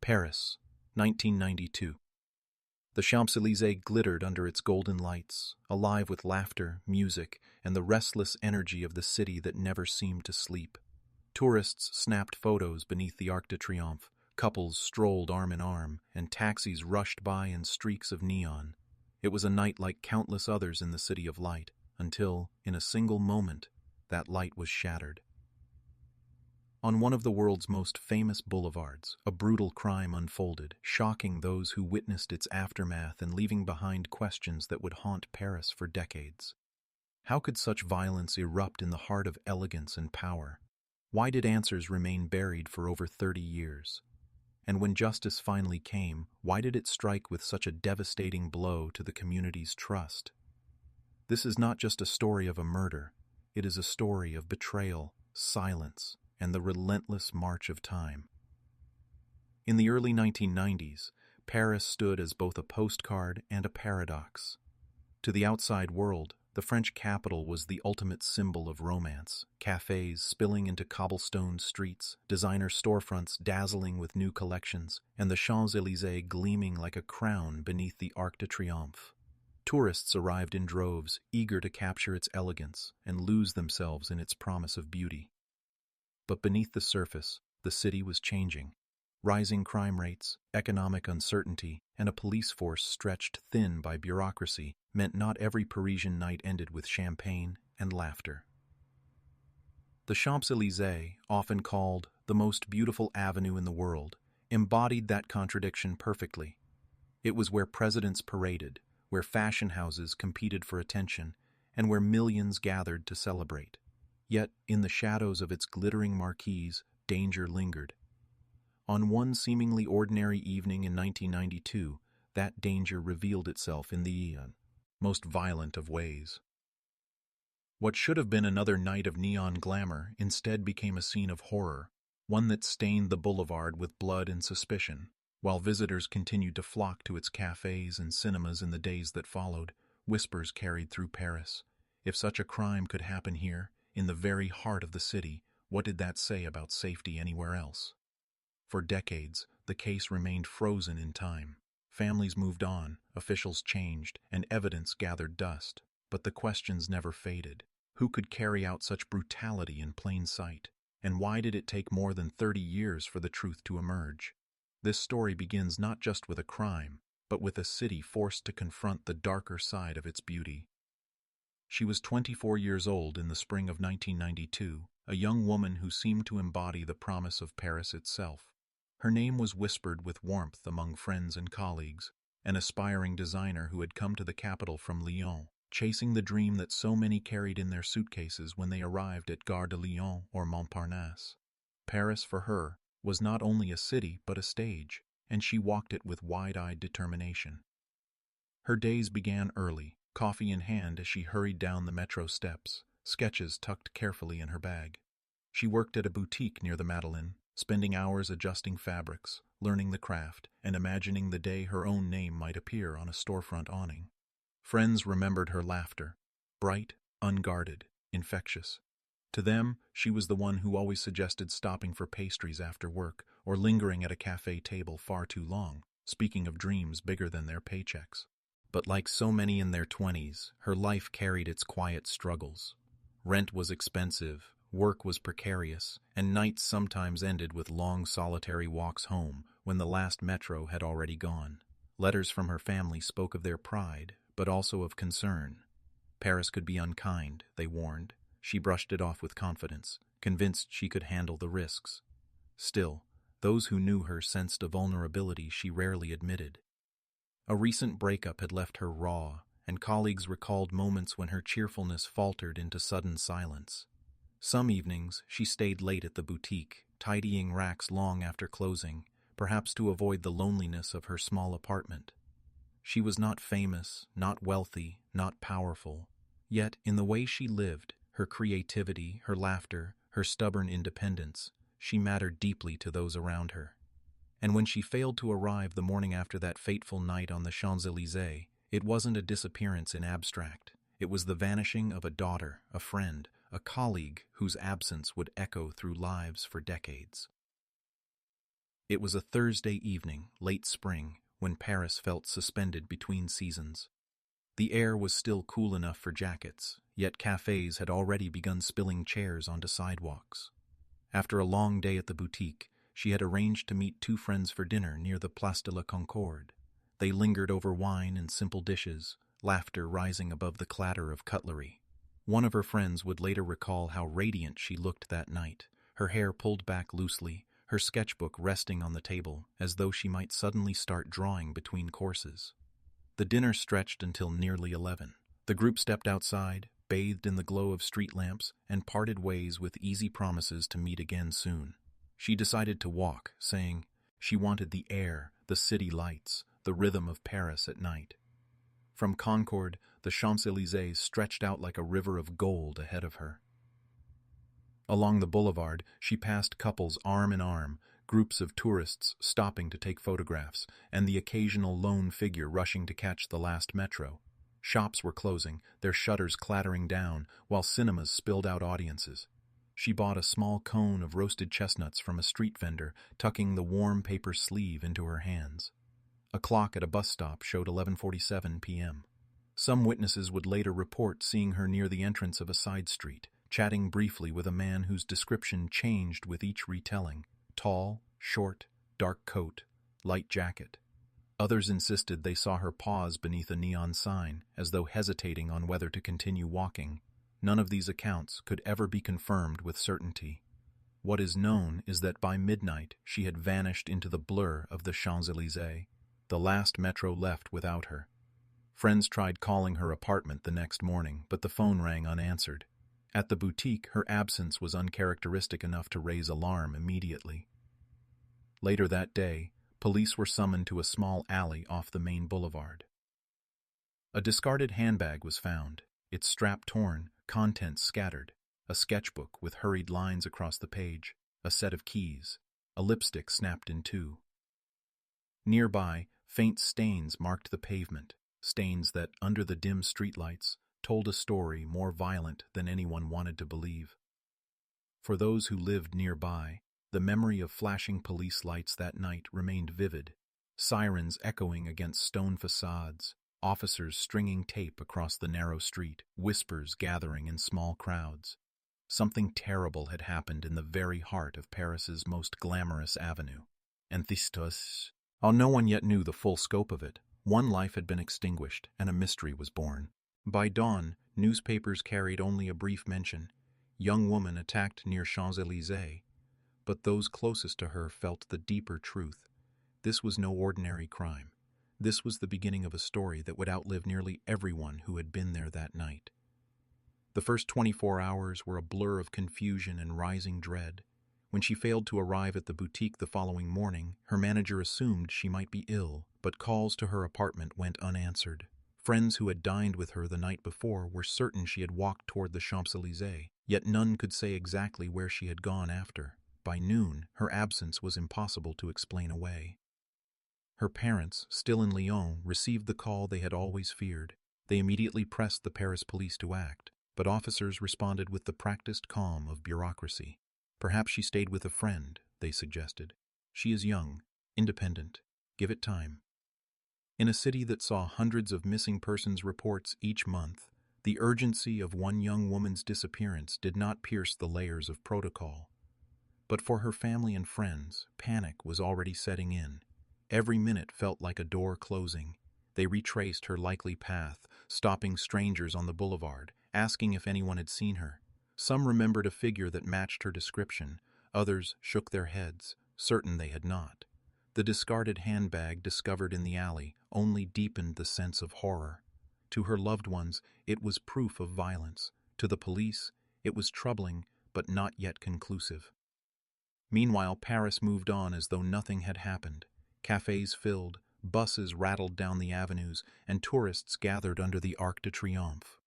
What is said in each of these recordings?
Paris, 1992. The Champs-Élysées glittered under its golden lights, alive with laughter, music, and the restless energy of the city that never seemed to sleep. Tourists snapped photos beneath the Arc de Triomphe, couples strolled arm in arm, and taxis rushed by in streaks of neon. It was a night like countless others in the City of Light, until, in a single moment, that light was shattered. On one of the world's most famous boulevards, a brutal crime unfolded, shocking those who witnessed its aftermath and leaving behind questions that would haunt Paris for decades. How could such violence erupt in the heart of elegance and power? Why did answers remain buried for over 30 years? And when justice finally came, why did it strike with such a devastating blow to the community's trust? This is not just a story of a murder, it is a story of betrayal, silence, and the relentless march of time. In the early 1990s, Paris stood as both a postcard and a paradox. To the outside world, the French capital was the ultimate symbol of romance, cafes spilling into cobblestone streets, designer storefronts dazzling with new collections, and the Champs-Élysées gleaming like a crown beneath the Arc de Triomphe. Tourists arrived in droves, eager to capture its elegance and lose themselves in its promise of beauty. But beneath the surface, the city was changing. Rising crime rates, economic uncertainty, and a police force stretched thin by bureaucracy meant not every Parisian night ended with champagne and laughter. The Champs-Élysées, often called the most beautiful avenue in the world, embodied that contradiction perfectly. It was where presidents paraded, where fashion houses competed for attention, and where millions gathered to celebrate. Yet, in the shadows of its glittering marquees, danger lingered. On one seemingly ordinary evening in 1992, that danger revealed itself in the most violent of ways. What should have been another night of neon glamour instead became a scene of horror, one that stained the boulevard with blood and suspicion. While visitors continued to flock to its cafes and cinemas in the days that followed, whispers carried through Paris. If such a crime could happen here, in the very heart of the city, what did that say about safety anywhere else? For decades, the case remained frozen in time. Families moved on, officials changed, and evidence gathered dust. But the questions never faded. Who could carry out such brutality in plain sight? And why did it take more than 30 years for the truth to emerge? This story begins not just with a crime, but with a city forced to confront the darker side of its beauty. She was 24 years old in the spring of 1992, a young woman who seemed to embody the promise of Paris itself. Her name was whispered with warmth among friends and colleagues, an aspiring designer who had come to the capital from Lyon, chasing the dream that so many carried in their suitcases when they arrived at Gare de Lyon or Montparnasse. Paris, for her, was not only a city but a stage, and she walked it with wide-eyed determination. Her days began early, coffee in hand as she hurried down the metro steps, sketches tucked carefully in her bag. She worked at a boutique near the Madeleine, spending hours adjusting fabrics, learning the craft, and imagining the day her own name might appear on a storefront awning. Friends remembered her laughter, bright, unguarded, infectious. To them, she was the one who always suggested stopping for pastries after work or lingering at a cafe table far too long, speaking of dreams bigger than their paychecks. But like so many in their 20s, her life carried its quiet struggles. Rent was expensive, work was precarious, and nights sometimes ended with long solitary walks home when the last metro had already gone. Letters from her family spoke of their pride, but also of concern. Paris could be unkind, they warned. She brushed it off with confidence, convinced she could handle the risks. Still, those who knew her sensed a vulnerability she rarely admitted. A recent breakup had left her raw, and colleagues recalled moments when her cheerfulness faltered into sudden silence. Some evenings, she stayed late at the boutique, tidying racks long after closing, perhaps to avoid the loneliness of her small apartment. She was not famous, not wealthy, not powerful. Yet, in the way she lived, her creativity, her laughter, her stubborn independence, she mattered deeply to those around her. And when she failed to arrive the morning after that fateful night on the Champs-Élysées, it wasn't a disappearance in abstract. It was the vanishing of a daughter, a friend, a colleague whose absence would echo through lives for decades. It was a Thursday evening, late spring, when Paris felt suspended between seasons. The air was still cool enough for jackets, yet cafes had already begun spilling chairs onto sidewalks. After a long day at the boutique, she had arranged to meet two friends for dinner near the Place de la Concorde. They lingered over wine and simple dishes, laughter rising above the clatter of cutlery. One of her friends would later recall how radiant she looked that night, her hair pulled back loosely, her sketchbook resting on the table, as though she might suddenly start drawing between courses. The dinner stretched until nearly 11. The group stepped outside, bathed in the glow of street lamps, and parted ways with easy promises to meet again soon. She decided to walk, saying she wanted the air, the city lights, the rhythm of Paris at night. From Concorde, the Champs-Élysées stretched out like a river of gold ahead of her. Along the boulevard, she passed couples arm in arm, groups of tourists stopping to take photographs, and the occasional lone figure rushing to catch the last metro. Shops were closing, their shutters clattering down, while cinemas spilled out audiences. She bought a small cone of roasted chestnuts from a street vendor, tucking the warm paper sleeve into her hands. A clock at a bus stop showed 11:47 p.m. Some witnesses would later report seeing her near the entrance of a side street, chatting briefly with a man whose description changed with each retelling: tall, short, dark coat, light jacket. Others insisted they saw her pause beneath a neon sign, as though hesitating on whether to continue walking. None of these accounts could ever be confirmed with certainty. What is known is that by midnight she had vanished into the blur of the Champs-Élysées. The last metro left without her. Friends tried calling her apartment the next morning, but the phone rang unanswered. At the boutique, her absence was uncharacteristic enough to raise alarm immediately. Later that day, police were summoned to a small alley off the main boulevard. A discarded handbag was found, its strap torn, contents scattered, a sketchbook with hurried lines across the page, a set of keys, a lipstick snapped in two. Nearby, faint stains marked the pavement, stains that, under the dim streetlights, told a story more violent than anyone wanted to believe. For those who lived nearby, the memory of flashing police lights that night remained vivid, sirens echoing against stone facades, officers stringing tape across the narrow street, whispers gathering in small crowds. Something terrible had happened in the very heart of Paris's most glamorous avenue. And while no one yet knew the full scope of it, one life had been extinguished and a mystery was born. By dawn, newspapers carried only a brief mention: young woman attacked near Champs-Élysées. But those closest to her felt the deeper truth. This was no ordinary crime. This was the beginning of a story that would outlive nearly everyone who had been there that night. The first 24 hours were a blur of confusion and rising dread. When she failed to arrive at the boutique the following morning, her manager assumed she might be ill, but calls to her apartment went unanswered. Friends who had dined with her the night before were certain she had walked toward the Champs-Élysées, yet none could say exactly where she had gone after. By noon, her absence was impossible to explain away. Her parents, still in Lyon, received the call they had always feared. They immediately pressed the Paris police to act, but officers responded with the practiced calm of bureaucracy. Perhaps she stayed with a friend, they suggested. She is young, independent. Give it time. In a city that saw hundreds of missing persons reports each month, the urgency of one young woman's disappearance did not pierce the layers of protocol. But for her family and friends, panic was already setting in. Every minute felt like a door closing. They retraced her likely path, stopping strangers on the boulevard, asking if anyone had seen her. Some remembered a figure that matched her description. Others shook their heads, certain they had not. The discarded handbag discovered in the alley only deepened the sense of horror. To her loved ones, it was proof of violence. To the police, it was troubling, but not yet conclusive. Meanwhile, Paris moved on as though nothing had happened. Cafes filled, buses rattled down the avenues, and tourists gathered under the Arc de Triomphe.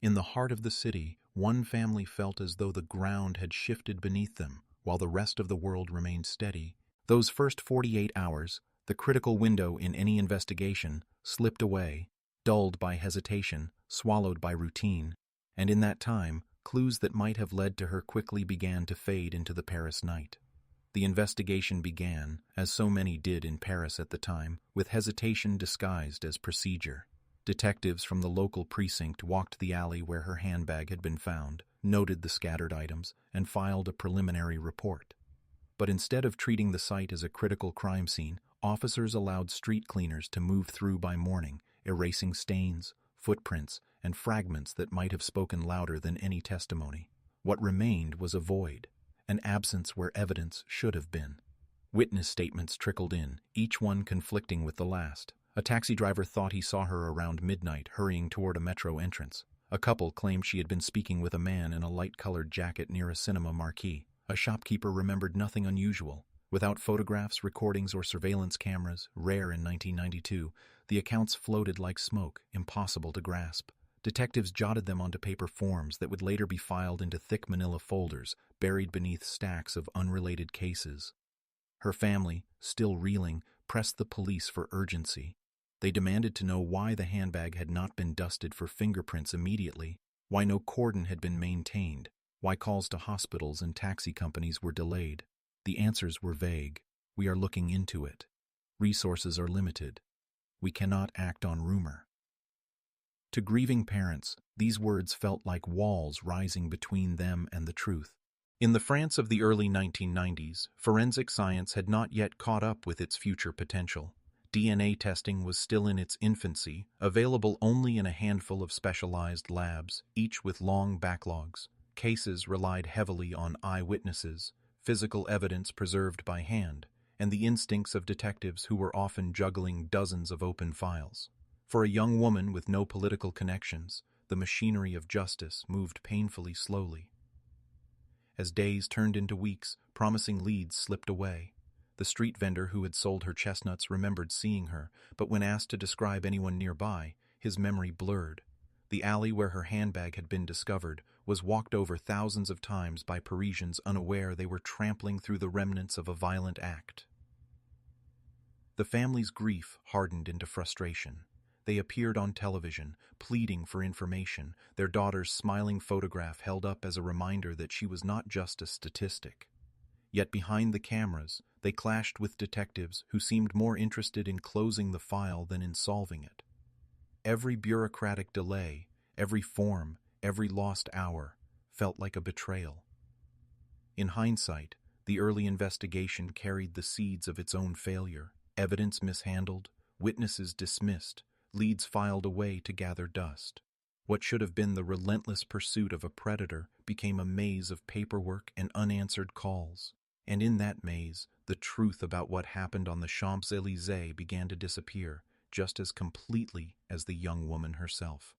In the heart of the city, one family felt as though the ground had shifted beneath them, while the rest of the world remained steady. Those first 48 hours, the critical window in any investigation, slipped away, dulled by hesitation, swallowed by routine, and in that time, clues that might have led to her quickly began to fade into the Paris night. The investigation began, as so many did in Paris at the time, with hesitation disguised as procedure. Detectives from the local precinct walked the alley where her handbag had been found, noted the scattered items, and filed a preliminary report. But instead of treating the site as a critical crime scene, officers allowed street cleaners to move through by morning, erasing stains, footprints, and fragments that might have spoken louder than any testimony. What remained was a void, an absence where evidence should have been. Witness statements trickled in, each one conflicting with the last. A taxi driver thought he saw her around midnight hurrying toward a metro entrance. A couple claimed she had been speaking with a man in a light-colored jacket near a cinema marquee. A shopkeeper remembered nothing unusual. Without photographs, recordings, or surveillance cameras, rare in 1992, the accounts floated like smoke, impossible to grasp. Detectives jotted them onto paper forms that would later be filed into thick manila folders, buried beneath stacks of unrelated cases. Her family, still reeling, pressed the police for urgency. They demanded to know why the handbag had not been dusted for fingerprints immediately, why no cordon had been maintained, why calls to hospitals and taxi companies were delayed. The answers were vague. We are looking into it. Resources are limited. We cannot act on rumor. To grieving parents, these words felt like walls rising between them and the truth. In the France of the early 1990s, forensic science had not yet caught up with its future potential. DNA testing was still in its infancy, available only in a handful of specialized labs, each with long backlogs. Cases relied heavily on eyewitnesses, physical evidence preserved by hand, and the instincts of detectives who were often juggling dozens of open files. For a young woman with no political connections, the machinery of justice moved painfully slowly. As days turned into weeks, promising leads slipped away. The street vendor who had sold her chestnuts remembered seeing her, but when asked to describe anyone nearby, his memory blurred. The alley where her handbag had been discovered was walked over thousands of times by Parisians unaware they were trampling through the remnants of a violent act. The family's grief hardened into frustration. They appeared on television, pleading for information, their daughter's smiling photograph held up as a reminder that she was not just a statistic. Yet behind the cameras, they clashed with detectives who seemed more interested in closing the file than in solving it. Every bureaucratic delay, every form, every lost hour, felt like a betrayal. In hindsight, the early investigation carried the seeds of its own failure. Evidence mishandled, witnesses dismissed, leads filed away to gather dust. What should have been the relentless pursuit of a predator became a maze of paperwork and unanswered calls. And in that maze, the truth about what happened on the Champs-Élysées began to disappear, just as completely as the young woman herself.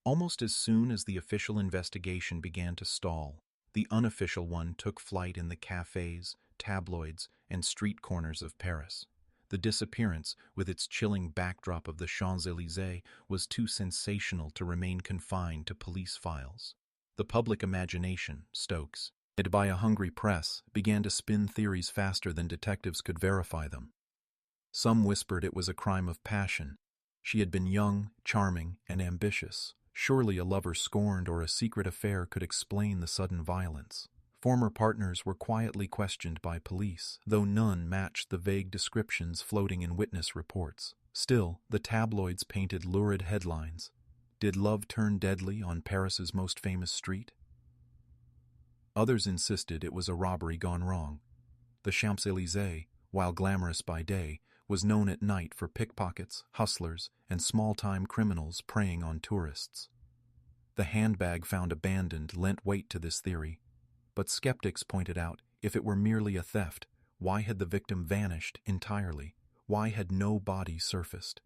Almost as soon as the official investigation began to stall, the unofficial one took flight in the cafes, tabloids, and street corners of Paris. The disappearance, with its chilling backdrop of the Champs-Élysées, was too sensational to remain confined to police files. The public imagination, stoked by a hungry press, began to spin theories faster than detectives could verify them. Some whispered it was a crime of passion. She had been young, charming, and ambitious. Surely a lover scorned or a secret affair could explain the sudden violence. Former partners were quietly questioned by police, though none matched the vague descriptions floating in witness reports. Still, the tabloids painted lurid headlines. Did love turn deadly on Paris's most famous street? Others insisted it was a robbery gone wrong. The Champs-Élysées, while glamorous by day, was known at night for pickpockets, hustlers, and small-time criminals preying on tourists. The handbag found abandoned lent weight to this theory, but skeptics pointed out if it were merely a theft, why had the victim vanished entirely? Why had no body surfaced?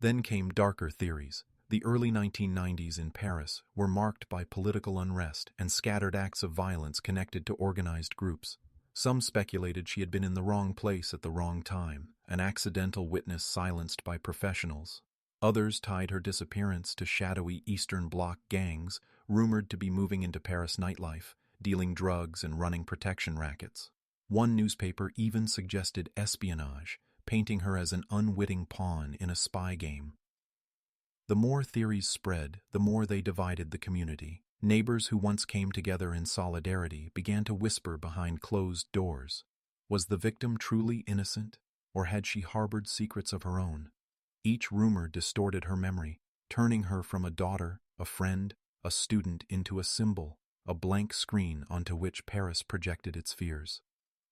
Then came darker theories. The early 1990s in Paris were marked by political unrest and scattered acts of violence connected to organized groups. Some speculated she had been in the wrong place at the wrong time, an accidental witness silenced by professionals. Others tied her disappearance to shadowy Eastern Bloc gangs rumored to be moving into Paris nightlife, dealing drugs and running protection rackets. One newspaper even suggested espionage, painting her as an unwitting pawn in a spy game. The more theories spread, the more they divided the community. Neighbors who once came together in solidarity began to whisper behind closed doors. Was the victim truly innocent, or had she harbored secrets of her own? Each rumor distorted her memory, turning her from a daughter, a friend, a student into a symbol, a blank screen onto which Paris projected its fears.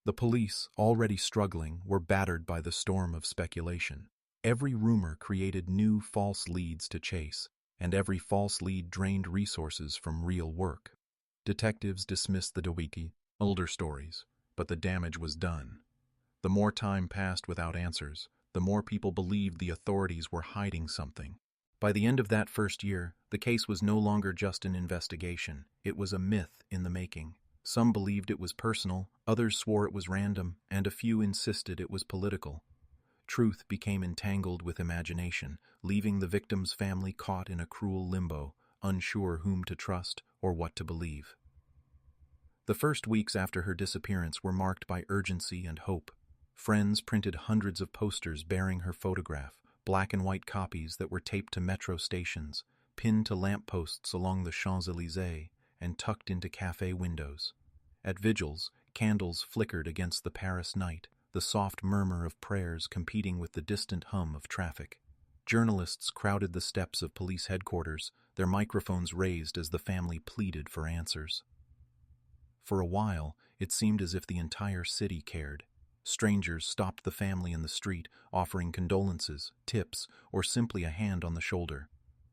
The police, already struggling, were battered by the storm of speculation. Every rumor created new false leads to chase, and every false lead drained resources from real work. Detectives dismissed the Dawiki, older stories, but the damage was done. The more time passed without answers, the more people believed the authorities were hiding something. By the end of that first year, the case was no longer just an investigation. It was a myth in the making. Some believed it was personal, others swore it was random, and a few insisted it was political. Truth became entangled with imagination, leaving the victim's family caught in a cruel limbo, unsure whom to trust or what to believe. The first weeks after her disappearance were marked by urgency and hope. Friends printed hundreds of posters bearing her photograph, black and white copies that were taped to metro stations, pinned to lampposts along the Champs-Élysées, and tucked into cafe windows. At vigils, candles flickered against the Paris night, the soft murmur of prayers competing with the distant hum of traffic. Journalists crowded the steps of police headquarters, their microphones raised as the family pleaded for answers. For a while, it seemed as if the entire city cared. Strangers stopped the family in the street, offering condolences, tips, or simply a hand on the shoulder.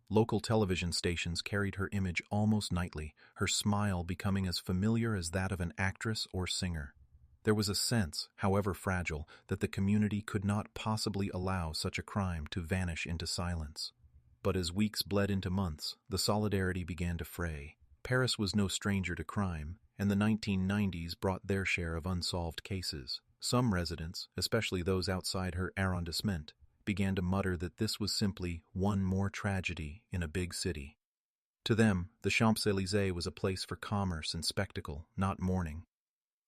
Local television stations carried her image almost nightly, her smile becoming as familiar as that of an actress or singer. There was a sense, however fragile, that the community could not possibly allow such a crime to vanish into silence. But as weeks bled into months, the solidarity began to fray. Paris was no stranger to crime, and the 1990s brought their share of unsolved cases. Some residents, especially those outside her arrondissement, began to mutter that this was simply one more tragedy in a big city. To them, the Champs-Élysées was a place for commerce and spectacle, not mourning.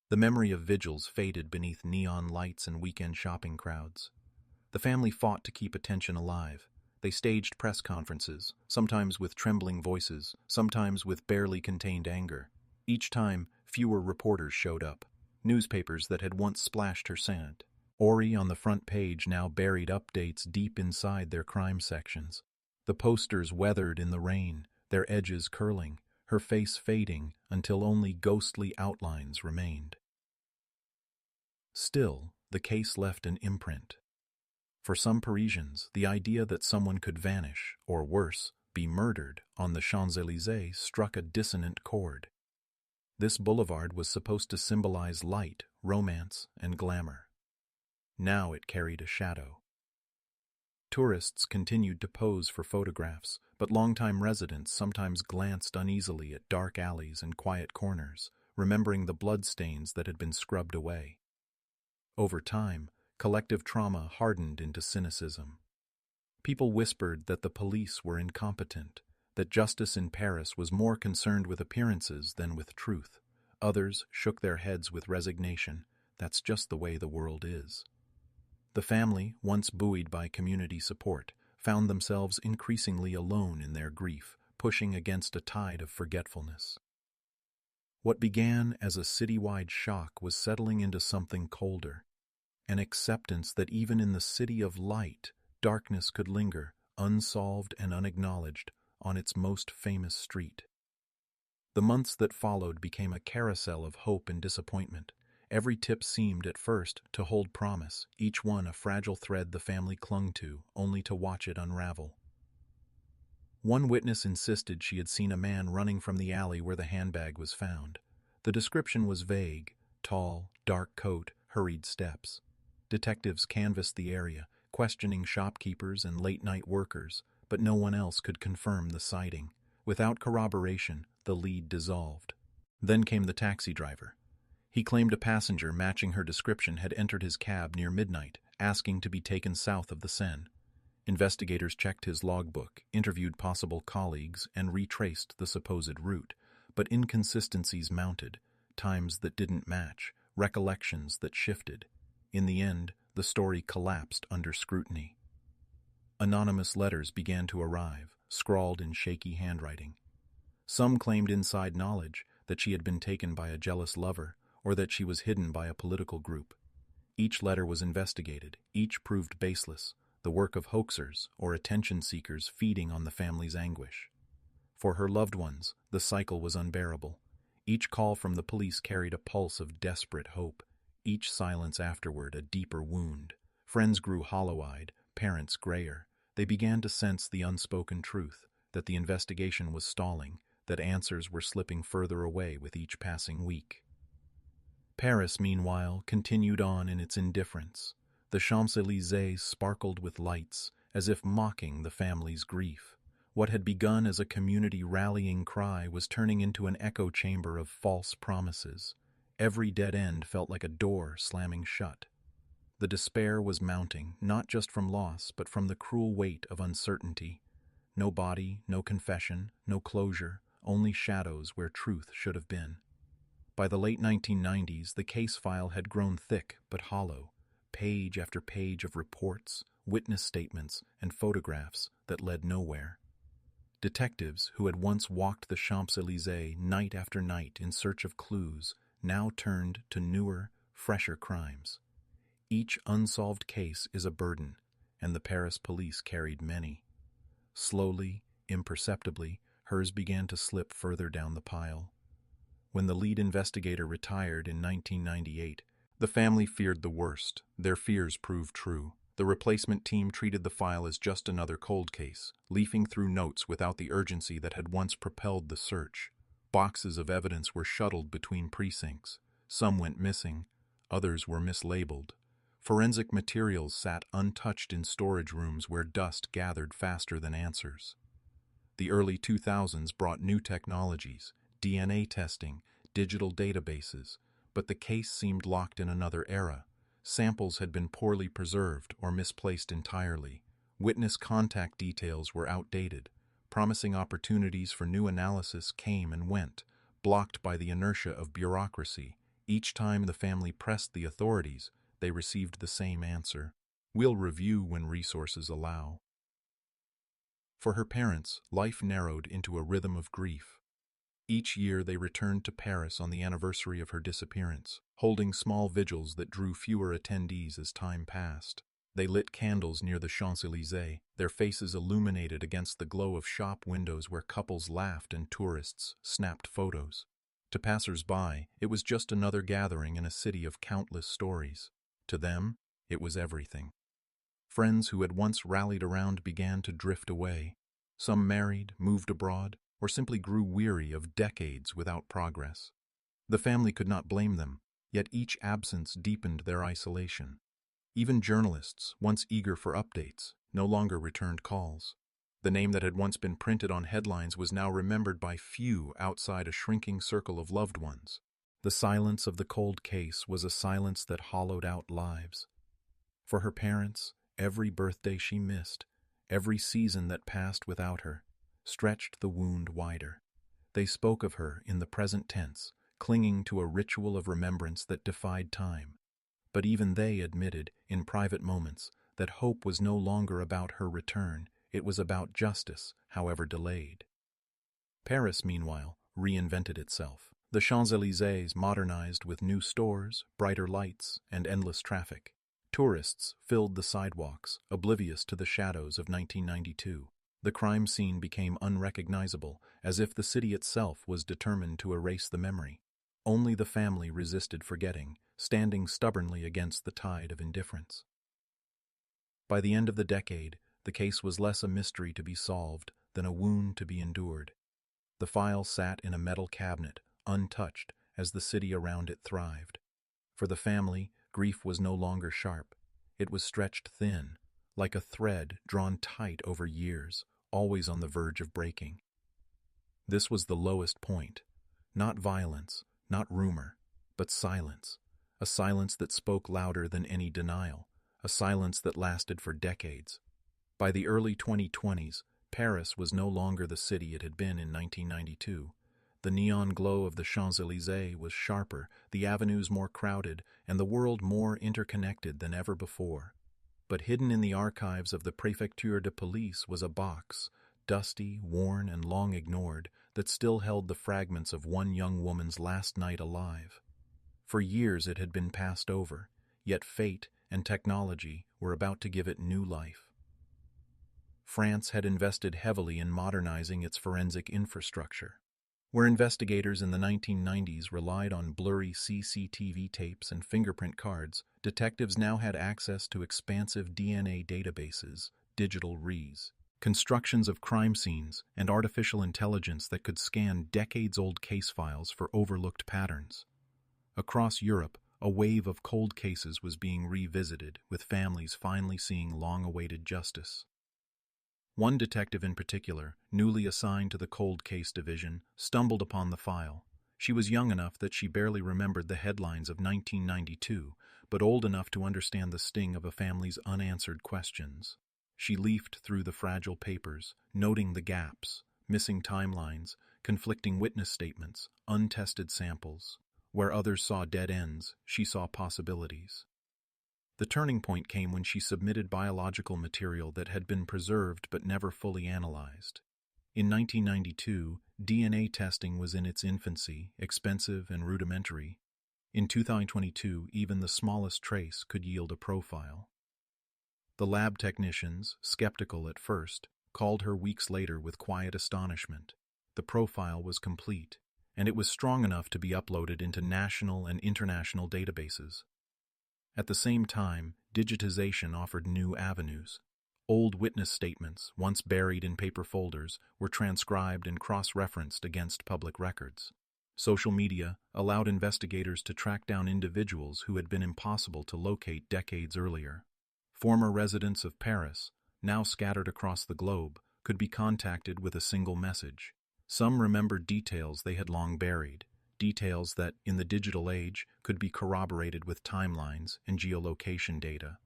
The memory of vigils faded beneath neon lights and weekend shopping crowds. The family fought to keep attention alive. They staged press conferences, sometimes with trembling voices, sometimes with barely contained anger. Each time, fewer reporters showed up. Newspapers that had once splashed her scent. Ori on the front page now buried updates deep inside their crime sections. The posters weathered in the rain, their edges curling, her face fading until only ghostly outlines remained. Still, the case left an imprint. For some Parisians, the idea that someone could vanish, or worse, be murdered, on the Champs-Élysées struck a dissonant chord. This boulevard was supposed to symbolize light, romance, and glamour. Now it carried a shadow. Tourists continued to pose for photographs, but longtime residents sometimes glanced uneasily at dark alleys and quiet corners, remembering the bloodstains that had been scrubbed away. Over time, collective trauma hardened into cynicism. People whispered that the police were incompetent, that justice in Paris was more concerned with appearances than with truth. Others shook their heads with resignation. That's just the way the world is. The family, once buoyed by community support, found themselves increasingly alone in their grief, pushing against a tide of forgetfulness. What began as a citywide shock was settling into something colder, an acceptance that even in the city of light, darkness could linger, unsolved and unacknowledged, on its most famous street. The months that followed became a carousel of hope and disappointment. Every tip seemed, at first, to hold promise, each one a fragile thread the family clung to, only to watch it unravel. One witness insisted she had seen a man running from the alley where the handbag was found. The description was vague: tall, dark coat, hurried steps. Detectives canvassed the area, questioning shopkeepers and late-night workers, but no one else could confirm the sighting. Without corroboration, the lead dissolved. Then came the taxi driver. He claimed a passenger matching her description had entered his cab near midnight, asking to be taken south of the Seine. Investigators checked his logbook, interviewed possible colleagues, and retraced the supposed route. But inconsistencies mounted, times that didn't match, recollections that shifted. In the end, the story collapsed under scrutiny. Anonymous letters began to arrive, scrawled in shaky handwriting. Some claimed inside knowledge that she had been taken by a jealous lover or that she was hidden by a political group. Each letter was investigated, each proved baseless, the work of hoaxers or attention seekers feeding on the family's anguish. For her loved ones, the cycle was unbearable. Each call from the police carried a pulse of desperate hope, each silence afterward a deeper wound. Friends grew hollow-eyed, parents grayer. They began to sense the unspoken truth, that the investigation was stalling, that answers were slipping further away with each passing week. Paris, meanwhile, continued on in its indifference. The Champs-Élysées sparkled with lights, as if mocking the family's grief. What had begun as a community rallying cry was turning into an echo chamber of false promises. Every dead end felt like a door slamming shut. The despair was mounting, not just from loss, but from the cruel weight of uncertainty. No body, no confession, no closure, only shadows where truth should have been. By the late 1990s, the case file had grown thick but hollow, page after page of reports, witness statements, and photographs that led nowhere. Detectives who had once walked the Champs-Élysées night after night in search of clues now turned to newer, fresher crimes. Each unsolved case is a burden, and the Paris police carried many. Slowly, imperceptibly, hers began to slip further down the pile. When the lead investigator retired in 1998, the family feared the worst. Their fears proved true. The replacement team treated the file as just another cold case, leafing through notes without the urgency that had once propelled the search. Boxes of evidence were shuttled between precincts. Some went missing, others were mislabeled. Forensic materials sat untouched in storage rooms where dust gathered faster than answers. The early 2000s brought new technologies, DNA testing, digital databases, but the case seemed locked in another era. Samples had been poorly preserved or misplaced entirely. Witness contact details were outdated. Promising opportunities for new analysis came and went, blocked by the inertia of bureaucracy. Each time the family pressed the authorities, they received the same answer: "We'll review when resources allow." For her parents, life narrowed into a rhythm of grief. Each year they returned to Paris on the anniversary of her disappearance, holding small vigils that drew fewer attendees as time passed. They lit candles near the Champs-Élysées, their faces illuminated against the glow of shop windows where couples laughed and tourists snapped photos. To passers-by, it was just another gathering in a city of countless stories. To them, it was everything. Friends who had once rallied around began to drift away. Some married, moved abroad, or simply grew weary of decades without progress. The family could not blame them, yet each absence deepened their isolation. Even journalists, once eager for updates, no longer returned calls. The name that had once been printed on headlines was now remembered by few outside a shrinking circle of loved ones. The silence of the cold case was a silence that hollowed out lives. For her parents, every birthday she missed, every season that passed without her, stretched the wound wider. They spoke of her in the present tense, clinging to a ritual of remembrance that defied time. But even they admitted, in private moments, that hope was no longer about her return. It was about justice, however delayed. Paris, meanwhile, reinvented itself. The Champs-Élysées modernized with new stores, brighter lights, and endless traffic. Tourists filled the sidewalks, oblivious to the shadows of 1992. The crime scene became unrecognizable, as if the city itself was determined to erase the memory. Only the family resisted forgetting, standing stubbornly against the tide of indifference. By the end of the decade, the case was less a mystery to be solved than a wound to be endured. The file sat in a metal cabinet, untouched, as the city around it thrived. For the family, grief was no longer sharp. It was stretched thin, like a thread drawn tight over years, always on the verge of breaking. This was the lowest point. Not violence, not rumor, but silence. A silence that spoke louder than any denial. A silence that lasted for decades. By the early 2020s, Paris was no longer the city it had been in 1992. The neon glow of the Champs-Élysées was sharper, the avenues more crowded, and the world more interconnected than ever before. But hidden in the archives of the Préfecture de Police was a box, dusty, worn, and long ignored, that still held the fragments of one young woman's last night alive. For years it had been passed over, yet fate and technology were about to give it new life. France had invested heavily in modernizing its forensic infrastructure. Where investigators in the 1990s relied on blurry CCTV tapes and fingerprint cards, detectives now had access to expansive DNA databases, digital reconstructions of crime scenes, and artificial intelligence that could scan decades-old case files for overlooked patterns. Across Europe, a wave of cold cases was being revisited, with families finally seeing long-awaited justice. One detective in particular, newly assigned to the cold case division, stumbled upon the file. She was young enough that she barely remembered the headlines of 1992, but old enough to understand the sting of a family's unanswered questions. She leafed through the fragile papers, noting the gaps, missing timelines, conflicting witness statements, untested samples. Where others saw dead ends, she saw possibilities. The turning point came when she submitted biological material that had been preserved but never fully analyzed. In 1992, DNA testing was in its infancy, expensive and rudimentary. In 2022, even the smallest trace could yield a profile. The lab technicians, skeptical at first, called her weeks later with quiet astonishment. The profile was complete, and it was strong enough to be uploaded into national and international databases. At the same time, digitization offered new avenues. Old witness statements, once buried in paper folders, were transcribed and cross-referenced against public records. Social media allowed investigators to track down individuals who had been impossible to locate decades earlier. Former residents of Paris, now scattered across the globe, could be contacted with a single message. Some remembered details they had long buried, details that, in the digital age, could be corroborated with timelines and geolocation data.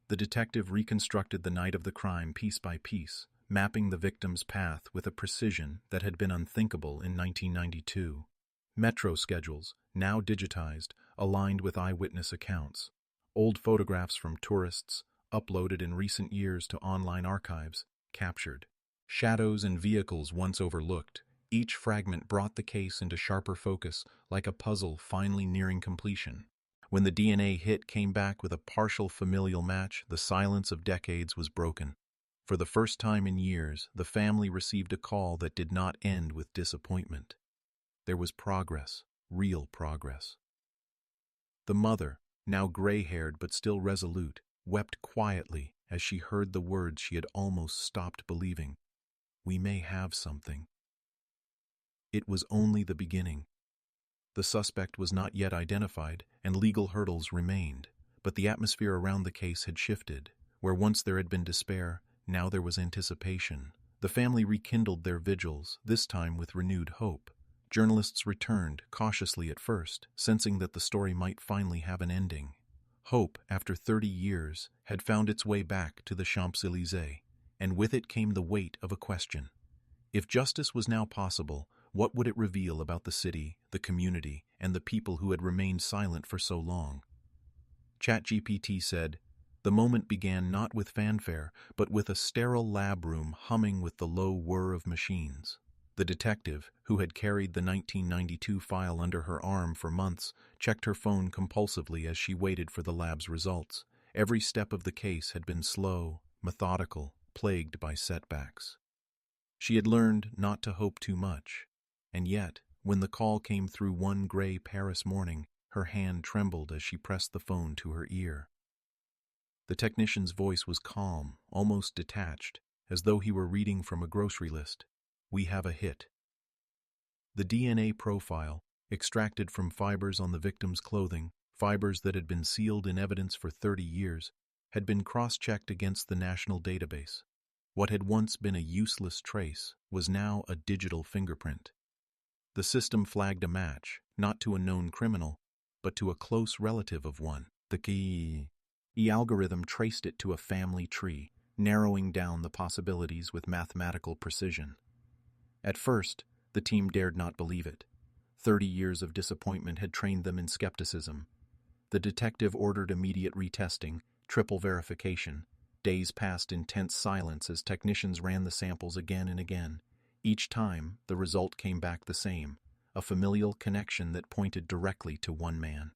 The detective reconstructed the night of the crime piece by piece, mapping the victim's path with a precision that had been unthinkable in 1992. Metro schedules, now digitized, aligned with eyewitness accounts. Old photographs from tourists, uploaded in recent years to online archives, captured. Shadows and vehicles once overlooked. Each fragment brought the case into sharper focus, like a puzzle finally nearing completion. When the DNA hit came back with a partial familial match, the silence of decades was broken. For the first time in years, the family received a call that did not end with disappointment. There was progress, real progress. The mother, now gray-haired but still resolute, wept quietly as she heard the words she had almost stopped believing. "We may have something." It was only the beginning. The suspect was not yet identified, and legal hurdles remained, but the atmosphere around the case had shifted. Where once there had been despair, now there was anticipation. The family rekindled their vigils, this time with renewed hope. Journalists returned, cautiously at first, sensing that the story might finally have an ending. Hope, after 30 years, had found its way back to the Champs-Élysées, and with it came the weight of a question. If justice was now possible, what would it reveal about the city, the community, and the people who had remained silent for so long? ChatGPT said, "The moment began not with fanfare, but with a sterile lab room humming with the low whir of machines." The detective, who had carried the 1992 file under her arm for months, checked her phone compulsively as she waited for the lab's results. Every step of the case had been slow, methodical, plagued by setbacks. She had learned not to hope too much. And yet, when the call came through one gray Paris morning, her hand trembled as she pressed the phone to her ear. The technician's voice was calm, almost detached, as though he were reading from a grocery list. "We have a hit." The DNA profile, extracted from fibers on the victim's clothing, fibers that had been sealed in evidence for 30 years, had been cross-checked against the national database. What had once been a useless trace was now a digital fingerprint. The system flagged a match, not to a known criminal, but to a close relative of one. The algorithm traced it to a family tree, narrowing down the possibilities with mathematical precision. At first, the team dared not believe it. 30 years of disappointment had trained them in skepticism. The detective ordered immediate retesting, triple verification, Days passed in tense silence as technicians ran the samples again and again. Each time, the result came back the same, a familial connection that pointed directly to one man.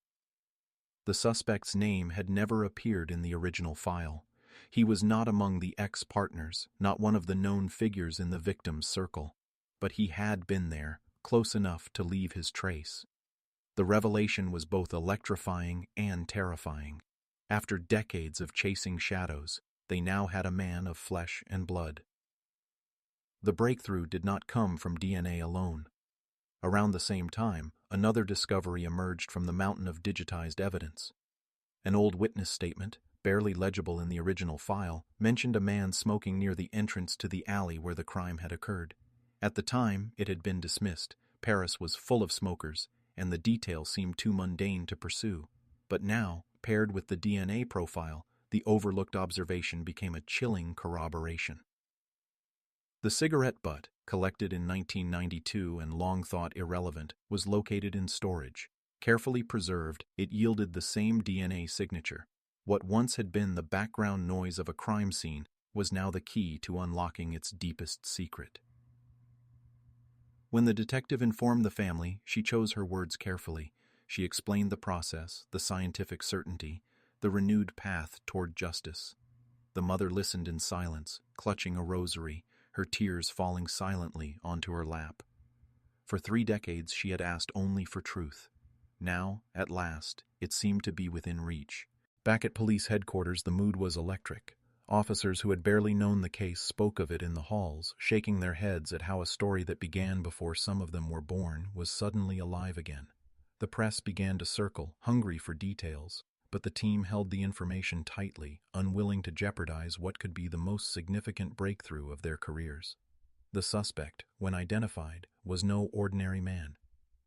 The suspect's name had never appeared in the original file. He was not among the ex-partners, not one of the known figures in the victim's circle. But he had been there, close enough to leave his trace. The revelation was both electrifying and terrifying. After decades of chasing shadows, they now had a man of flesh and blood. The breakthrough did not come from DNA alone. Around the same time, another discovery emerged from the mountain of digitized evidence. An old witness statement, barely legible in the original file, mentioned a man smoking near the entrance to the alley where the crime had occurred. At the time, it had been dismissed. Paris was full of smokers, and the detail seemed too mundane to pursue. But now, paired with the DNA profile, the overlooked observation became a chilling corroboration. The cigarette butt, collected in 1992 and long thought irrelevant, was located in storage. Carefully preserved, it yielded the same DNA signature. What once had been the background noise of a crime scene was now the key to unlocking its deepest secret. When the detective informed the family, she chose her words carefully. She explained the process, the scientific certainty, the renewed path toward justice. The mother listened in silence, clutching a rosary, her tears falling silently onto her lap. For 3 decades she had asked only for truth. Now, at last, it seemed to be within reach. Back at police headquarters, the mood was electric. Officers who had barely known the case spoke of it in the halls, shaking their heads at how a story that began before some of them were born was suddenly alive again. The press began to circle, hungry for details, but the team held the information tightly, unwilling to jeopardize what could be the most significant breakthrough of their careers. The suspect, when identified, was no ordinary man.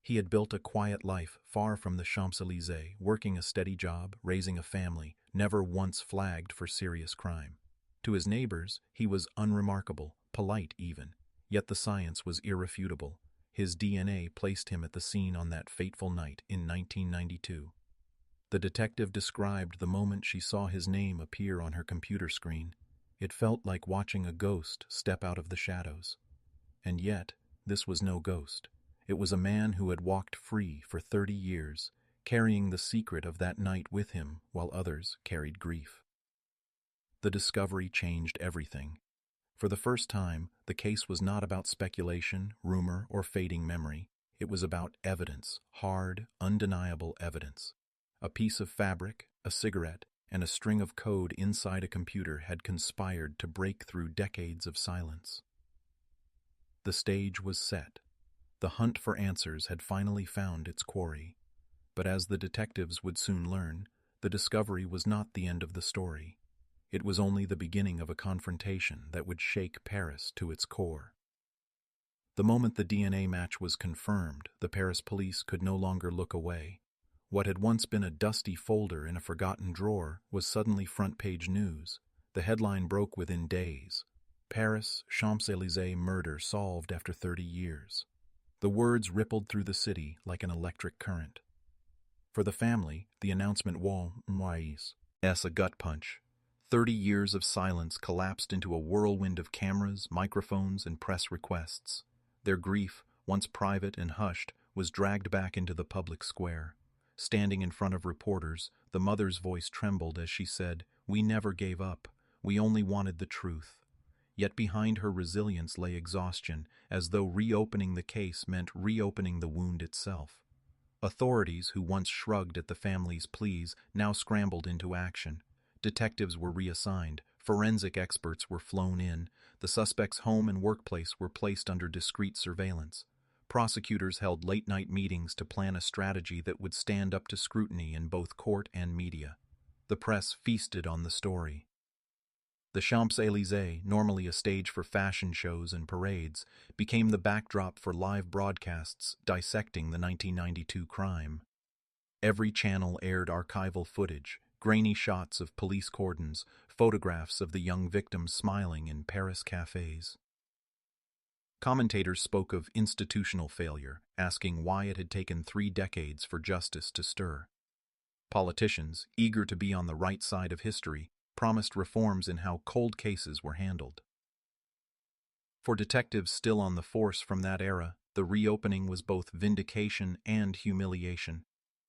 He had built a quiet life far from the Champs-Élysées, working a steady job, raising a family, never once flagged for serious crime. To his neighbors, he was unremarkable, polite even, yet the science was irrefutable. His DNA placed him at the scene on that fateful night in 1992. The detective described the moment she saw his name appear on her computer screen. It felt like watching a ghost step out of the shadows. And yet, this was no ghost. It was a man who had walked free for 30 years, carrying the secret of that night with him while others carried grief. The discovery changed everything. For the first time, the case was not about speculation, rumor, or fading memory. It was about evidence, hard, undeniable evidence. A piece of fabric, a cigarette, and a string of code inside a computer had conspired to break through decades of silence. The stage was set. The hunt for answers had finally found its quarry. But as the detectives would soon learn, the discovery was not the end of the story. It was only the beginning of a confrontation that would shake Paris to its core. The moment the DNA match was confirmed, the Paris police could no longer look away. What had once been a dusty folder in a forgotten drawer was suddenly front-page news. The headline broke within days. Paris, Champs-Élysées murder solved after 30 years. The words rippled through the city like an electric current. For the family, the announcement was a gut punch. 30 years of silence collapsed into a whirlwind of cameras, microphones, and press requests. Their grief, once private and hushed, was dragged back into the public square. Standing in front of reporters, the mother's voice trembled as she said, "We never gave up. We only wanted the truth." Yet behind her resilience lay exhaustion, as though reopening the case meant reopening the wound itself. Authorities who once shrugged at the family's pleas now scrambled into action. Detectives were reassigned, forensic experts were flown in, the suspect's home and workplace were placed under discreet surveillance. Prosecutors held late-night meetings to plan a strategy that would stand up to scrutiny in both court and media. The press feasted on the story. The Champs-Élysées, normally a stage for fashion shows and parades, became the backdrop for live broadcasts dissecting the 1992 crime. Every channel aired archival footage, grainy shots of police cordons, photographs of the young victims smiling in Paris cafes. Commentators spoke of institutional failure, asking why it had taken 3 decades for justice to stir. Politicians, eager to be on the right side of history, promised reforms in how cold cases were handled. For detectives still on the force from that era, the reopening was both vindication and humiliation.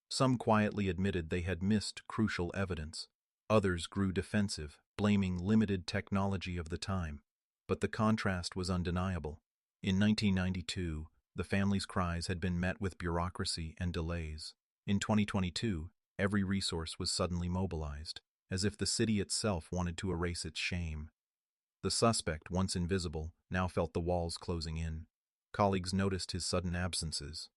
Some quietly admitted they had missed crucial evidence. Others grew defensive, blaming limited technology of the time. But the contrast was undeniable. In 1992, the family's cries had been met with bureaucracy and delays. In 2022, every resource was suddenly mobilized, as if the city itself wanted to erase its shame. The suspect, once invisible, now felt the walls closing in. Colleagues noticed his sudden absences.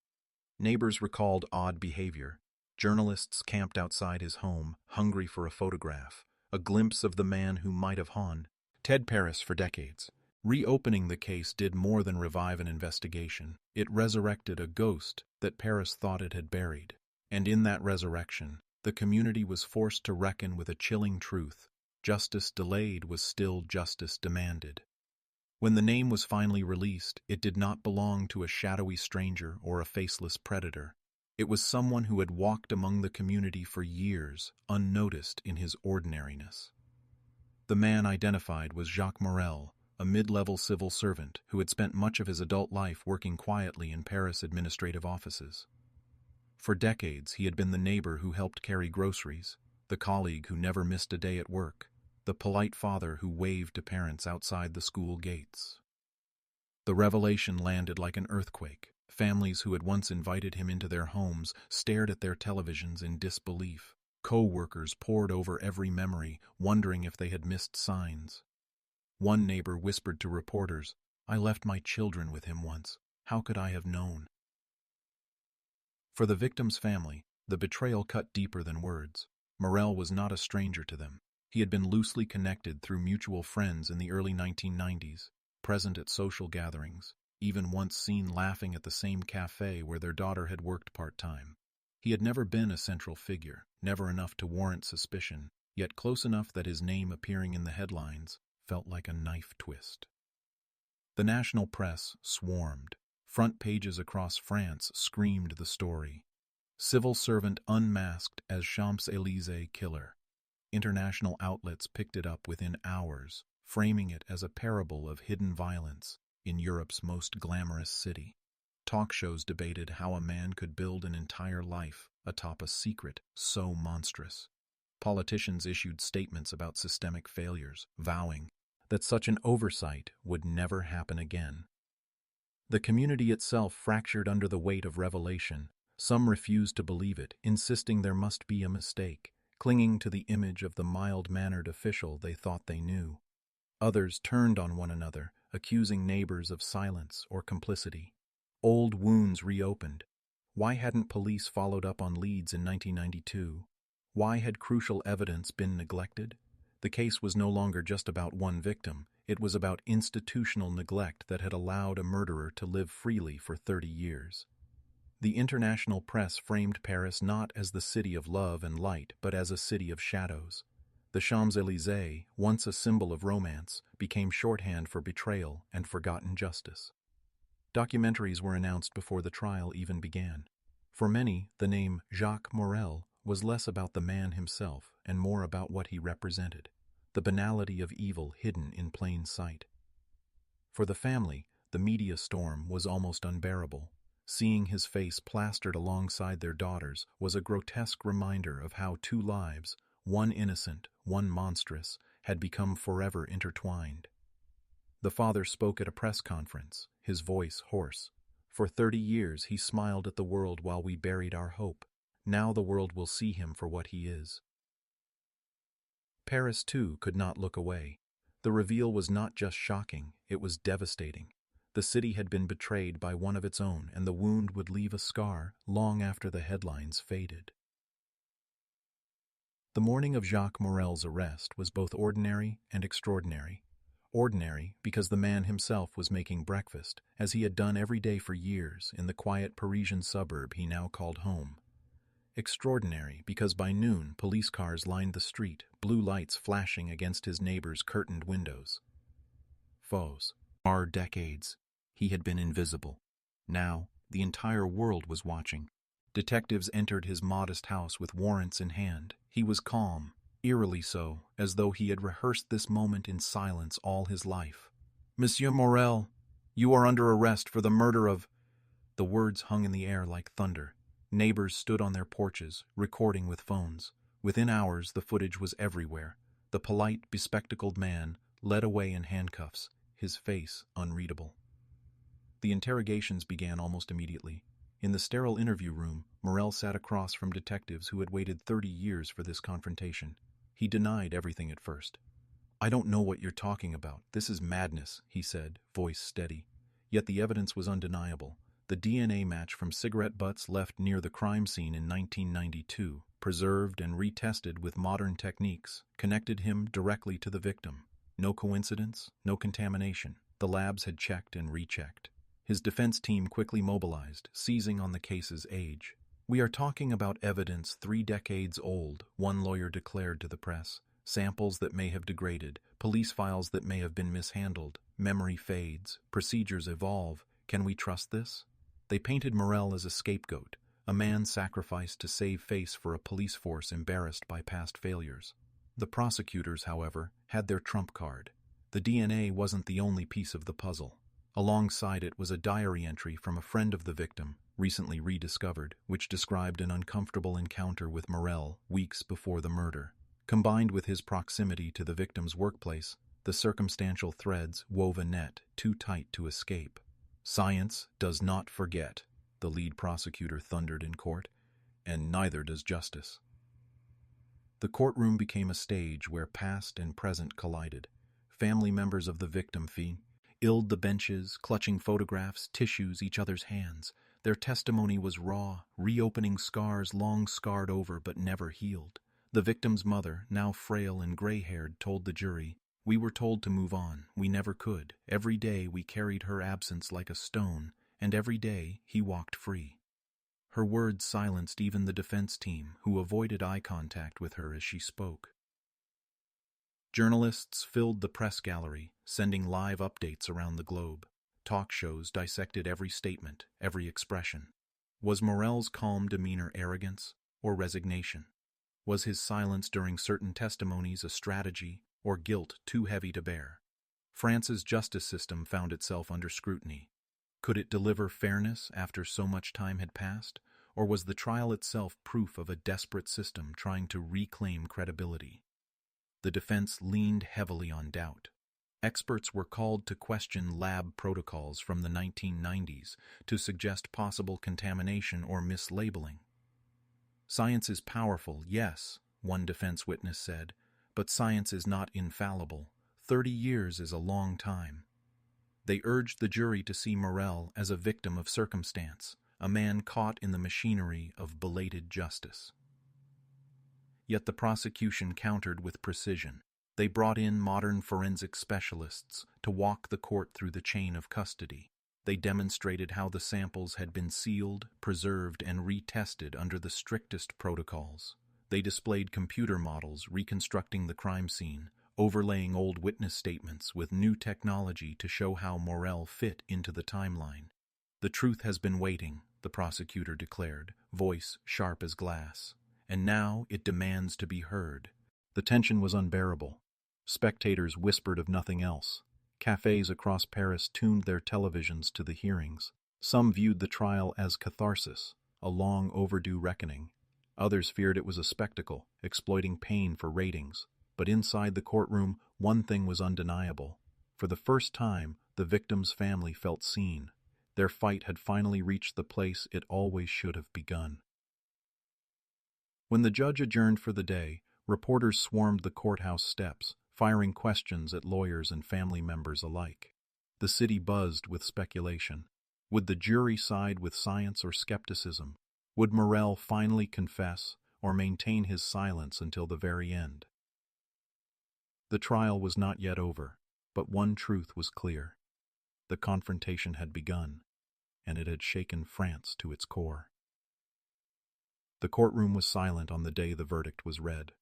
Neighbors recalled odd behavior. Journalists camped outside his home, hungry for a photograph, a glimpse of the man who might have haunted Ted Paris for decades. Reopening the case did more than revive an investigation. It resurrected a ghost that Paris thought it had buried. And in that resurrection, the community was forced to reckon with a chilling truth. Justice delayed was still justice demanded. When the name was finally released, it did not belong to a shadowy stranger or a faceless predator. It was someone who had walked among the community for years, unnoticed in his ordinariness. The man identified was Jacques Morel, a mid-level civil servant who had spent much of his adult life working quietly in Paris administrative offices. For decades, he had been the neighbor who helped carry groceries, the colleague who never missed a day at work, the polite father who waved to parents outside the school gates. The revelation landed like an earthquake. Families who had once invited him into their homes stared at their televisions in disbelief. Co-workers pored over every memory, wondering if they had missed signs. One neighbor whispered to reporters, "I left my children with him once. How could I have known?" For the victim's family, the betrayal cut deeper than words. Morel was not a stranger to them. He had been loosely connected through mutual friends in the early 1990s, present at social gatherings, even once seen laughing at the same cafe where their daughter had worked part-time. He had never been a central figure, never enough to warrant suspicion, yet close enough that his name appearing in the headlines felt like a knife twist. The national press swarmed. Front pages across France screamed the story. Civil servant unmasked as Champs-Élysées killer. International outlets picked it up within hours, framing it as a parable of hidden violence in Europe's most glamorous city. Talk shows debated how a man could build an entire life atop a secret so monstrous. Politicians issued statements about systemic failures, vowing that such an oversight would never happen again. The community itself fractured under the weight of revelation. Some refused to believe it, insisting there must be a mistake, clinging to the image of the mild-mannered official they thought they knew. Others turned on one another, accusing neighbors of silence or complicity. Old wounds reopened. Why hadn't police followed up on leads in 1992? Why had crucial evidence been neglected? The case was no longer just about one victim. It was about institutional neglect that had allowed a murderer to live freely for 30 years. The international press framed Paris not as the city of love and light, but as a city of shadows. The Champs-Élysées, once a symbol of romance, became shorthand for betrayal and forgotten justice. Documentaries were announced before the trial even began. For many, the name Jacques Morel was less about the man himself and more about what he represented, the banality of evil hidden in plain sight. For the family, the media storm was almost unbearable. Seeing his face plastered alongside their daughters was a grotesque reminder of how two lives, one innocent, one monstrous, had become forever intertwined. The father spoke at a press conference, his voice hoarse. For 30 years he smiled at the world while we buried our hope. Now the world will see him for what he is. Paris, too, could not look away. The reveal was not just shocking, it was devastating. The city had been betrayed by one of its own, and the wound would leave a scar long after the headlines faded. The morning of Jacques Morel's arrest was both ordinary and extraordinary. Ordinary because the man himself was making breakfast, as he had done every day for years in the quiet Parisian suburb he now called home. Extraordinary because by noon police cars lined the street, blue lights flashing against his neighbor's curtained windows. Foes. For decades, he had been invisible. Now, the entire world was watching. Detectives entered his modest house with warrants in hand. He was calm, eerily so, as though he had rehearsed this moment in silence all his life. "Monsieur Morel, you are under arrest for the murder of—" The words hung in the air like thunder. Neighbors stood on their porches, recording with phones. Within hours, the footage was everywhere. The polite, bespectacled man led away in handcuffs, his face unreadable. The interrogations began almost immediately. In the sterile interview room, Morel sat across from detectives who had waited 30 years for this confrontation. He denied everything at first. "I don't know what you're talking about. This is madness," he said, voice steady. Yet the evidence was undeniable. The DNA match from cigarette butts left near the crime scene in 1992, preserved and retested with modern techniques, connected him directly to the victim. No coincidence, no contamination. The labs had checked and rechecked. His defense team quickly mobilized, seizing on the case's age. "We are talking about evidence 3 decades old," one lawyer declared to the press. "Samples that may have degraded, police files that may have been mishandled. Memory fades, procedures evolve. Can we trust this?" They painted Morel as a scapegoat, a man sacrificed to save face for a police force embarrassed by past failures. The prosecutors, however, had their trump card. The DNA wasn't the only piece of the puzzle. Alongside it was a diary entry from a friend of the victim, recently rediscovered, which described an uncomfortable encounter with Morel weeks before the murder. Combined with his proximity to the victim's workplace, the circumstantial threads wove a net too tight to escape. "Science does not forget," the lead prosecutor thundered in court, "and neither does justice." The courtroom became a stage where past and present collided. Family members of the victim filled the benches, clutching photographs, tissues, each other's hands. Their testimony was raw, reopening scars long scarred over but never healed. The victim's mother, now frail and gray-haired, told the jury, "We were told to move on. We never could. Every day we carried her absence like a stone, and every day he walked free." Her words silenced even the defense team, who avoided eye contact with her as she spoke. Journalists filled the press gallery, sending live updates around the globe. Talk shows dissected every statement, every expression. Was Morel's calm demeanor arrogance or resignation? Was his silence during certain testimonies a strategy or guilt too heavy to bear? France's justice system found itself under scrutiny. Could it deliver fairness after so much time had passed, or was the trial itself proof of a desperate system trying to reclaim credibility? The defense leaned heavily on doubt. Experts were called to question lab protocols from the 1990s to suggest possible contamination or mislabeling. "Science is powerful, yes," one defense witness said, "but science is not infallible. 30 years is a long time." They urged the jury to see Morel as a victim of circumstance, a man caught in the machinery of belated justice. Yet the prosecution countered with precision. They brought in modern forensic specialists to walk the court through the chain of custody. They demonstrated how the samples had been sealed, preserved, and retested under the strictest protocols. They displayed computer models reconstructing the crime scene, overlaying old witness statements with new technology to show how Morel fit into the timeline. "The truth has been waiting," the prosecutor declared, voice sharp as glass. "And now it demands to be heard." The tension was unbearable. Spectators whispered of nothing else. Cafes across Paris tuned their televisions to the hearings. Some viewed the trial as catharsis, a long overdue reckoning. Others feared it was a spectacle, exploiting pain for ratings. But inside the courtroom, one thing was undeniable. For the first time, the victim's family felt seen. Their fight had finally reached the place it always should have begun. When the judge adjourned for the day, reporters swarmed the courthouse steps, firing questions at lawyers and family members alike. The city buzzed with speculation. Would the jury side with science or skepticism? Would Morel finally confess or maintain his silence until the very end? The trial was not yet over, but one truth was clear. The confrontation had begun, and it had shaken France to its core. The courtroom was silent on the day the verdict was read.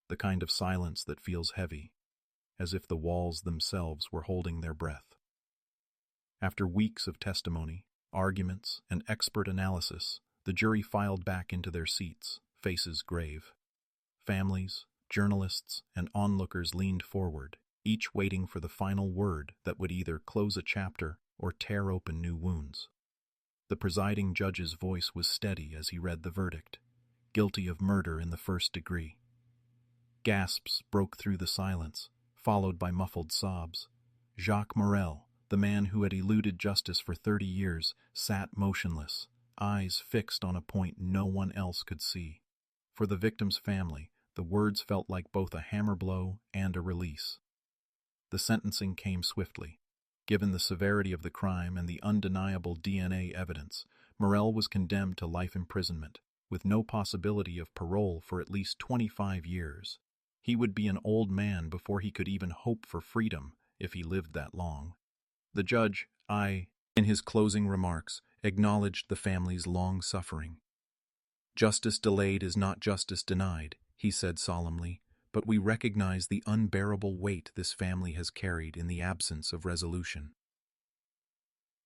The kind of silence that feels heavy, as if the walls themselves were holding their breath. After weeks of testimony, arguments, and expert analysis, the jury filed back into their seats, faces grave. Families, journalists and onlookers leaned forward, each waiting for the final word that would either close a chapter or tear open new wounds. The presiding judge's voice was steady as he read the verdict: guilty of murder in the first degree. Gasps broke through the silence, followed by muffled sobs. Jacques Morel, the man who had eluded justice for 30 years, sat motionless, eyes fixed on a point no one else could see. For the victim's family, the words felt like both a hammer blow and a release. The sentencing came swiftly. Given the severity of the crime and the undeniable DNA evidence, Morel was condemned to life imprisonment, with no possibility of parole for at least 25 years. He would be an old man before he could even hope for freedom, if he lived that long. The judge, in his closing remarks, acknowledged the family's long suffering. "Justice delayed is not justice denied," he said solemnly, "but we recognize the unbearable weight this family has carried in the absence of resolution."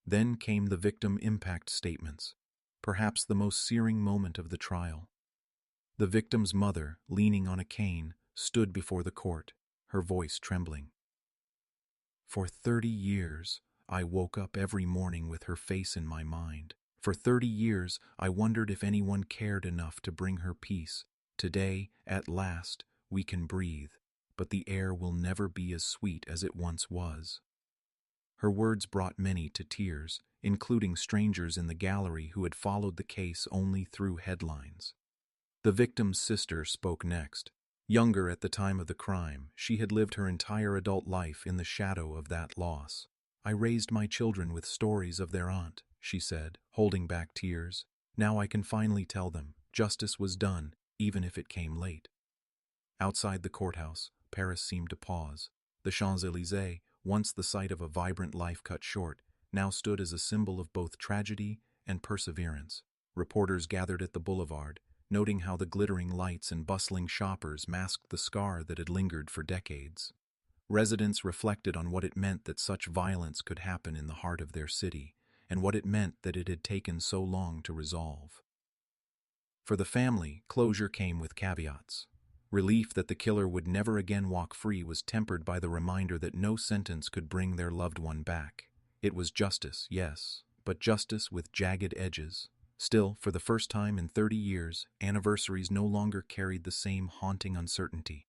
Then came the victim impact statements, perhaps the most searing moment of the trial. The victim's mother, leaning on a cane, stood before the court, her voice trembling. "For 30 years, I woke up every morning with her face in my mind. For 30 years, I wondered if anyone cared enough to bring her peace. Today, at last, we can breathe, but the air will never be as sweet as it once was." Her words brought many to tears, including strangers in the gallery who had followed the case only through headlines. The victim's sister spoke next. Younger at the time of the crime, she had lived her entire adult life in the shadow of that loss. "I raised my children with stories of their aunt," she said, holding back tears. "Now I can finally tell them justice was done, even if it came late." Outside the courthouse, Paris seemed to pause. The Champs-Élysées, once the site of a vibrant life cut short, now stood as a symbol of both tragedy and perseverance. Reporters gathered at the boulevard, noting how the glittering lights and bustling shoppers masked the scar that had lingered for decades. Residents reflected on what it meant that such violence could happen in the heart of their city, and what it meant that it had taken so long to resolve. For the family, closure came with caveats. Relief that the killer would never again walk free was tempered by the reminder that no sentence could bring their loved one back. It was justice, yes, but justice with jagged edges. Still, for the first time in 30 years, anniversaries no longer carried the same haunting uncertainty.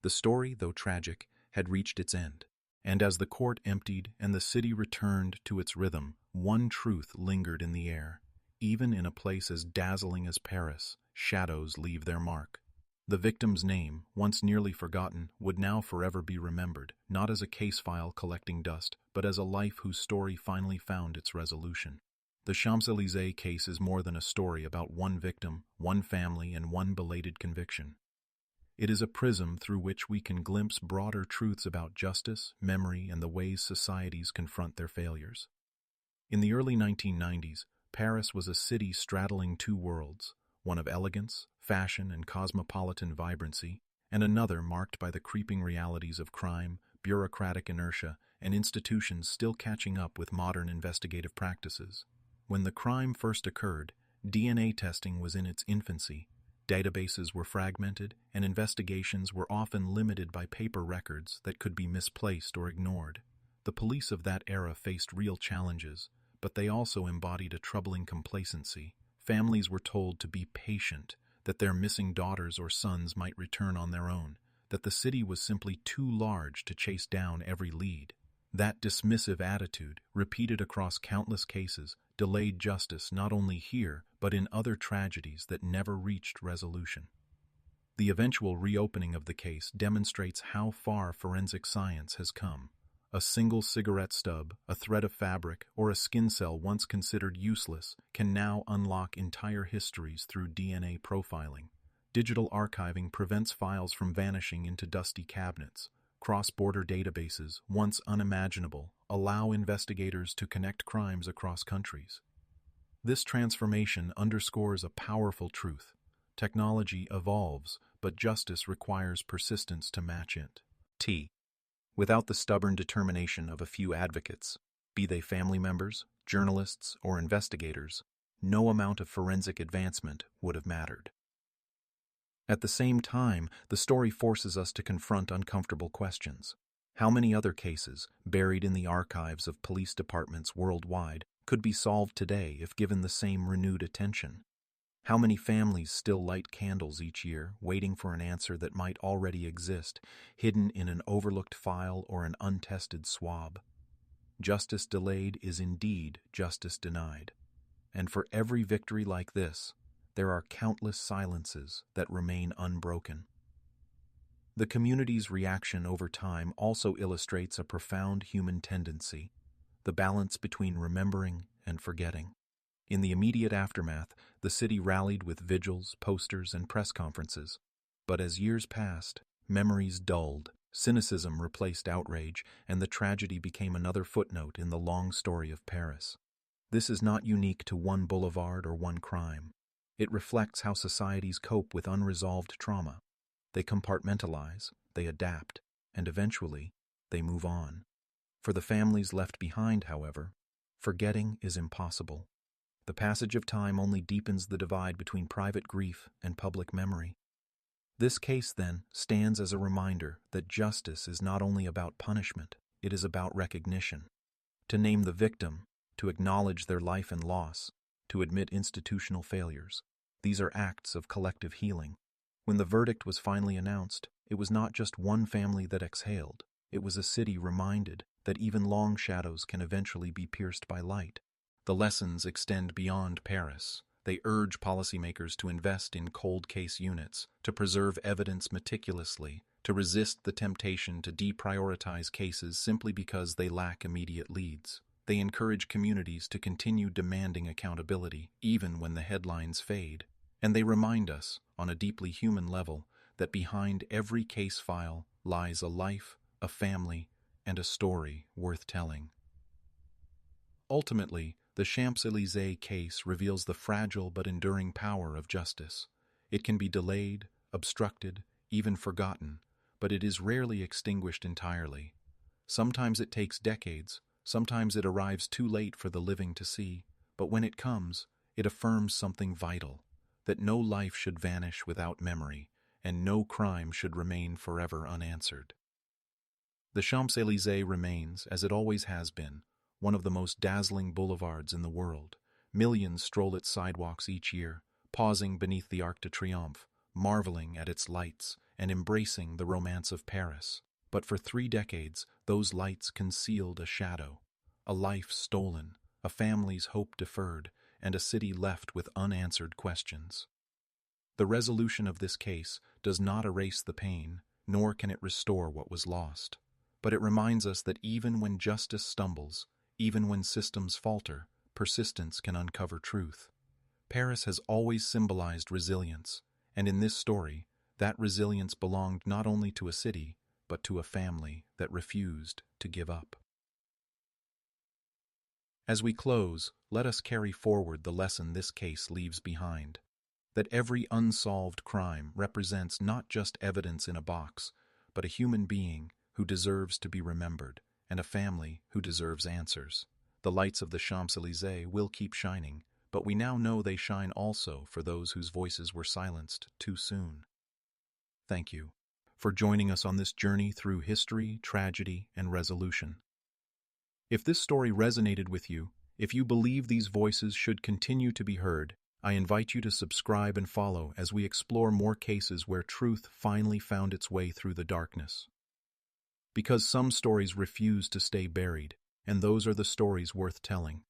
The story, though tragic, had reached its end. And as the court emptied and the city returned to its rhythm, one truth lingered in the air. Even in a place as dazzling as Paris, shadows leave their mark. The victim's name, once nearly forgotten, would now forever be remembered, not as a case file collecting dust, but as a life whose story finally found its resolution. The Champs-Élysées case is more than a story about one victim, one family, and one belated conviction. It is a prism through which we can glimpse broader truths about justice, memory, and the ways societies confront their failures. In the early 1990s, Paris was a city straddling two worlds, one of elegance, fashion, and cosmopolitan vibrancy, and another marked by the creeping realities of crime, bureaucratic inertia, and institutions still catching up with modern investigative practices. When the crime first occurred, DNA testing was in its infancy. Databases were fragmented, and investigations were often limited by paper records that could be misplaced or ignored. The police of that era faced real challenges, but they also embodied a troubling complacency. Families were told to be patient, that their missing daughters or sons might return on their own, that the city was simply too large to chase down every lead. That dismissive attitude, repeated across countless cases, delayed justice not only here, but in other tragedies that never reached resolution. The eventual reopening of the case demonstrates how far forensic science has come. A single cigarette stub, a thread of fabric, or a skin cell once considered useless can now unlock entire histories through DNA profiling. Digital archiving prevents files from vanishing into dusty cabinets. Cross-border databases, once unimaginable, allow investigators to connect crimes across countries. This transformation underscores a powerful truth. Technology evolves, but justice requires persistence to match it. Without the stubborn determination of a few advocates, be they family members, journalists, or investigators, no amount of forensic advancement would have mattered. At the same time, the story forces us to confront uncomfortable questions. How many other cases, buried in the archives of police departments worldwide, could be solved today if given the same renewed attention? How many families still light candles each year, waiting for an answer that might already exist, hidden in an overlooked file or an untested swab? Justice delayed is indeed justice denied. And for every victory like this, there are countless silences that remain unbroken. The community's reaction over time also illustrates a profound human tendency, the balance between remembering and forgetting. In the immediate aftermath, the city rallied with vigils, posters, and press conferences. But as years passed, memories dulled, cynicism replaced outrage, and the tragedy became another footnote in the long story of Paris. This is not unique to one boulevard or one crime. It reflects how societies cope with unresolved trauma. They compartmentalize, they adapt, and eventually, they move on. For the families left behind, however, forgetting is impossible. The passage of time only deepens the divide between private grief and public memory. This case, then, stands as a reminder that justice is not only about punishment, it is about recognition. To name the victim, to acknowledge their life and loss, to admit institutional failures. These are acts of collective healing. When the verdict was finally announced, it was not just one family that exhaled. It was a city reminded that even long shadows can eventually be pierced by light. The lessons extend beyond Paris. They urge policymakers to invest in cold case units, to preserve evidence meticulously, to resist the temptation to deprioritize cases simply because they lack immediate leads. They encourage communities to continue demanding accountability, even when the headlines fade. And they remind us, on a deeply human level, that behind every case file lies a life, a family, and a story worth telling. Ultimately, the Champs-Élysées case reveals the fragile but enduring power of justice. It can be delayed, obstructed, even forgotten, but it is rarely extinguished entirely. Sometimes it takes decades, sometimes it arrives too late for the living to see, but when it comes, it affirms something vital, that no life should vanish without memory, and no crime should remain forever unanswered. The Champs-Élysées remains, as it always has been, one of the most dazzling boulevards in the world. Millions stroll its sidewalks each year, pausing beneath the Arc de Triomphe, marveling at its lights and embracing the romance of Paris. But for 3 decades, those lights concealed a shadow, a life stolen, a family's hope deferred, and a city left with unanswered questions. The resolution of this case does not erase the pain, nor can it restore what was lost. But it reminds us that even when justice stumbles, even when systems falter, persistence can uncover truth. Paris has always symbolized resilience, and in this story, that resilience belonged not only to a city, but to a family that refused to give up. As we close, let us carry forward the lesson this case leaves behind, that every unsolved crime represents not just evidence in a box, but a human being who deserves to be remembered, and a family who deserves answers. The lights of the Champs-Élysées will keep shining, but we now know they shine also for those whose voices were silenced too soon. Thank you for joining us on this journey through history, tragedy, and resolution. If this story resonated with you, if you believe these voices should continue to be heard, I invite you to subscribe and follow as we explore more cases where truth finally found its way through the darkness. Because some stories refuse to stay buried, and those are the stories worth telling.